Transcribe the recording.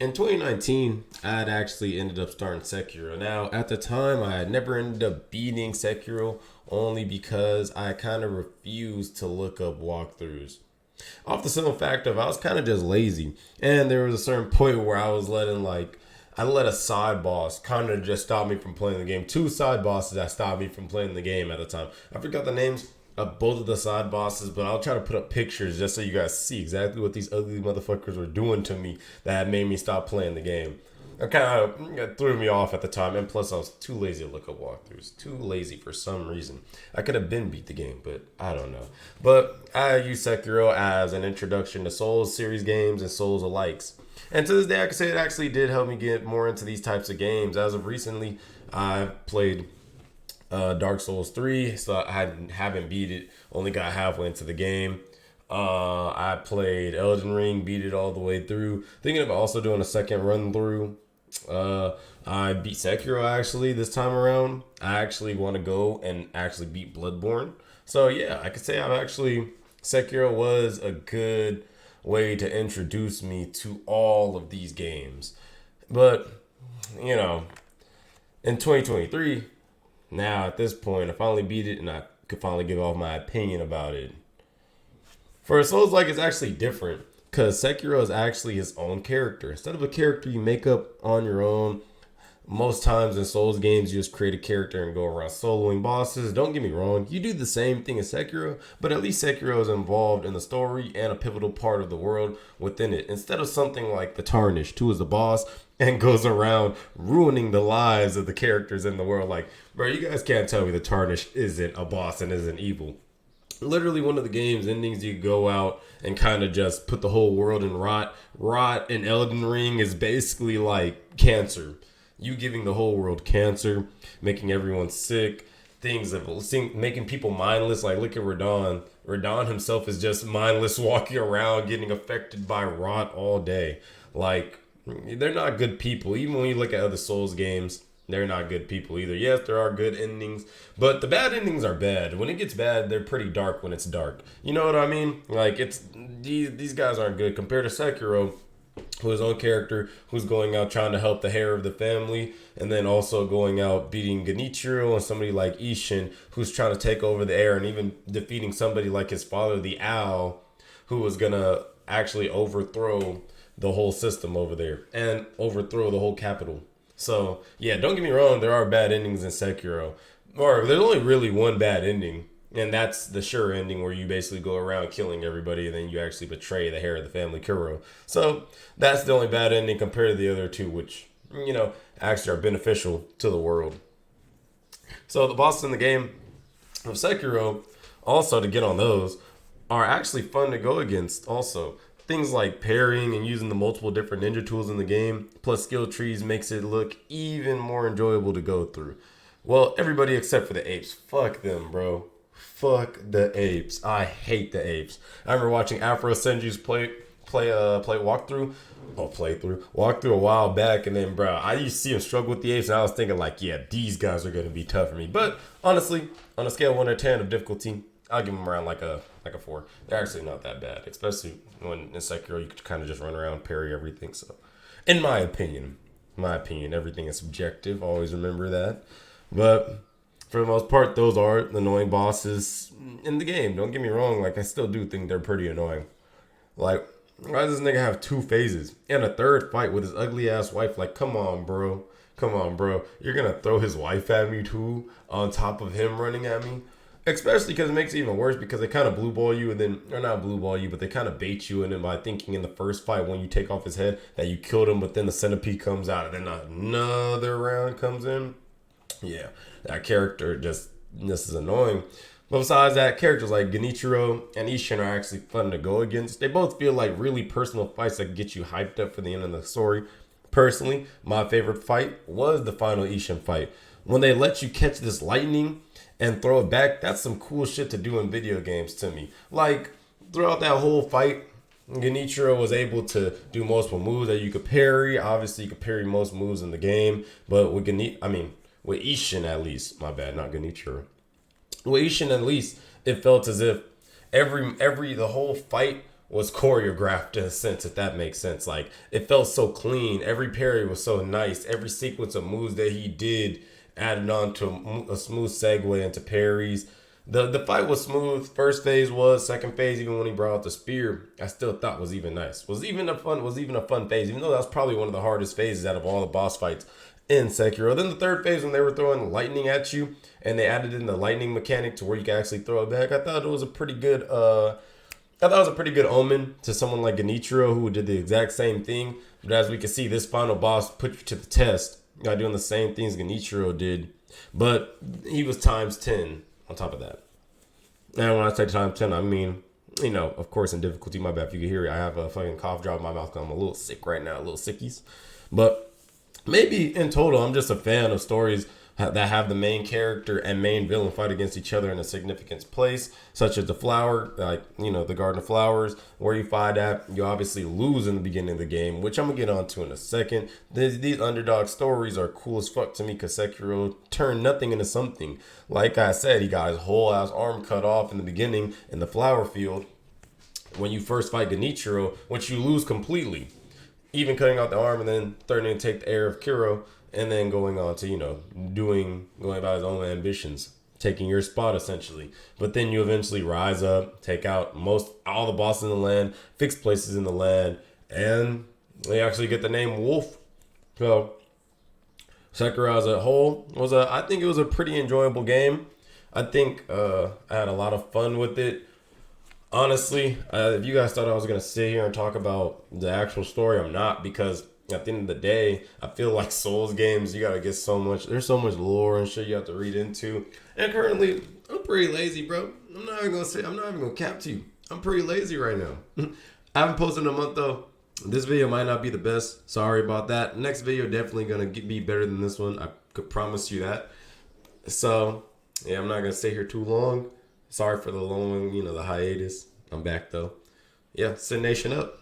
In 2019, I had actually ended up starting Sekiro. Now, at the time, I had never ended up beating Sekiro only because I kind of refused to look up walkthroughs. Off the simple fact of I was kind of just lazy. And there was a certain point where I was I let a side boss kind of just stop me from playing the game. Two side bosses that stopped me from playing the game at the time. I forgot the names of both of the side bosses, but I'll try to put up pictures just so you guys see exactly what these ugly motherfuckers were doing to me that made me stop playing the game. It kind of threw me off at the time, and plus I was too lazy to look up walkthroughs. Too lazy for some reason. I could have been beat the game, but I don't know. But I use Sekiro as an introduction to Souls series games and Souls alikes. And to this day, I can say it actually did help me get more into these types of games. As of recently, I've played Dark Souls 3, so I haven't beat it. Only got halfway into the game. I played Elden Ring, beat it all the way through. Thinking of also doing a second run through. I beat Sekiro actually this time around. I actually want to go and actually beat Bloodborne. So yeah, I could say Sekiro was a good way to introduce me to all of these games. But you know, in 2023, now at this point, I finally beat it and I could finally give off my opinion about it. For Souls like it's actually different because Sekiro is actually his own character. Instead of a character you make up on your own, most times in Souls games you just create a character and go around soloing bosses. Don't get me wrong, you do the same thing as Sekiro, but at least Sekiro is involved in the story and a pivotal part of the world within it. Instead of something like the Tarnished, who is the boss and goes around ruining the lives of the characters in the world. Like, bro, you guys can't tell me the Tarnished isn't a boss and isn't evil. Literally one of the game's endings, you go out and kind of just put the whole world in rot. Rot in Elden Ring is basically like cancer. You giving the whole world cancer, making everyone sick, making people mindless. Like, look at Radon. Radon himself is just mindless, walking around, getting affected by rot all day. Like, they're not good people. Even when you look at other Souls games, they're not good people either. Yes, there are good endings, but the bad endings are bad. When it gets bad, they're pretty dark when it's dark. You know what I mean? Like, it's these guys aren't good compared to Sekiro, who is his own character, who's going out trying to help the hair of the family, and then also going out beating Genichiro and somebody like Ishin, who's trying to take over the air, and even defeating somebody like his father, the Owl, who was gonna actually overthrow the whole system over there and overthrow the whole capital. So, yeah, don't get me wrong, there are bad endings in Sekiro. Or there's only really one bad ending, and that's the sure ending where you basically go around killing everybody and then you actually betray the hair of the family Kuro. So, that's the only bad ending compared to the other two, which, actually are beneficial to the world. So, the bosses in the game of Sekiro, also to get on those, are actually fun to go against also. Things like parrying and using the multiple different ninja tools in the game, plus skill trees, makes it look even more enjoyable to go through. Well, everybody except for the apes. Fuck them, bro. Fuck the apes. I hate the apes. I remember watching Afro Senju's walkthrough a while back, and then, bro, I used to see him struggle with the apes, and I was thinking like, yeah, these guys are gonna be tough for me. But honestly, on a scale of 1 to 10 of difficulty, I'll give them around like a 4. They're actually not that bad, especially when in Sekiro you could kind of just run around, parry everything. So, in my opinion, everything is subjective. Always remember that. But for the most part, those are the annoying bosses in the game. Don't get me wrong. Like, I still do think they're pretty annoying. Like, why does this nigga have 2 phases and a third fight with his ugly ass wife? Like, come on, bro. You're gonna throw his wife at me too, on top of him running at me? Especially because it makes it even worse because they kind of blue ball you and then, or not blue ball you, but they kind of bait you. And then by thinking in the first fight when you take off his head that you killed him, but then the centipede comes out and then another round comes in. Yeah, that character this is annoying. But besides that, characters like Genichiro and Ishin are actually fun to go against. They both feel like really personal fights that get you hyped up for the end of the story. Personally, my favorite fight was the final Ishin fight. When they let you catch this lightning and throw it back, that's some cool shit to do in video games to me. Like, throughout that whole fight, Genichiro was able to do multiple moves that you could parry. Obviously, you could parry most moves in the game, but with Ishin at least, my bad, not Genichiro. With Ishin at least, it felt as if the whole fight was choreographed in a sense, if that makes sense. Like, it felt so clean. Every parry was so nice. Every sequence of moves that he did added on to a smooth segue into parries. The fight was smooth. First phase was. Second phase, even when he brought out the spear, I still thought was even nice. Was even a fun phase. Even though that was probably one of the hardest phases out of all the boss fights in Sekiro. Then the third phase, when they were throwing lightning at you and they added in the lightning mechanic to where you can actually throw it back, I thought it was a pretty good omen to someone like Genichiro, who did the exact same thing. But as we can see, this final boss put you to the test by doing the same things Genichiro did, but he was times 10 on top of that. And when I say times 10, I mean, of course, in difficulty. My bad if you can hear it. I have a fucking cough drop in my mouth because I'm a little sick right now, a little sickies. But maybe in total, I'm just a fan of stories that have the main character and main villain fight against each other in a significant place, such as the flower, the Garden of Flowers, where you fight at. You obviously lose in the beginning of the game, which I'm going to get onto in a second. These underdog stories are cool as fuck to me because Sekiro turned nothing into something. Like I said, he got his whole ass arm cut off in the beginning in the flower field when you first fight Genichiro, which you lose completely. Even cutting out the arm and then threatening to take the air of Kiro, and then going on to, going about his own ambitions, taking your spot essentially. But then you eventually rise up, take out all the bosses in the land, fix places in the land, and they actually get the name Wolf. So Sekiro as a whole I think it was a pretty enjoyable game. I think I had a lot of fun with it. Honestly, if you guys thought I was going to sit here and talk about the actual story, I'm not, because at the end of the day, I feel like Souls games, you got to get there's so much lore and shit you have to read into. And currently, I'm pretty lazy, bro. I'm not even going to cap to you. I'm pretty lazy right now. I haven't posted in a month, though. This video might not be the best. Sorry about that. Next video definitely going to be better than this one. I could promise you that. So, yeah, I'm not going to stay here too long. Sorry for the long, the hiatus. I'm back, though. Yeah, Sin Nation up.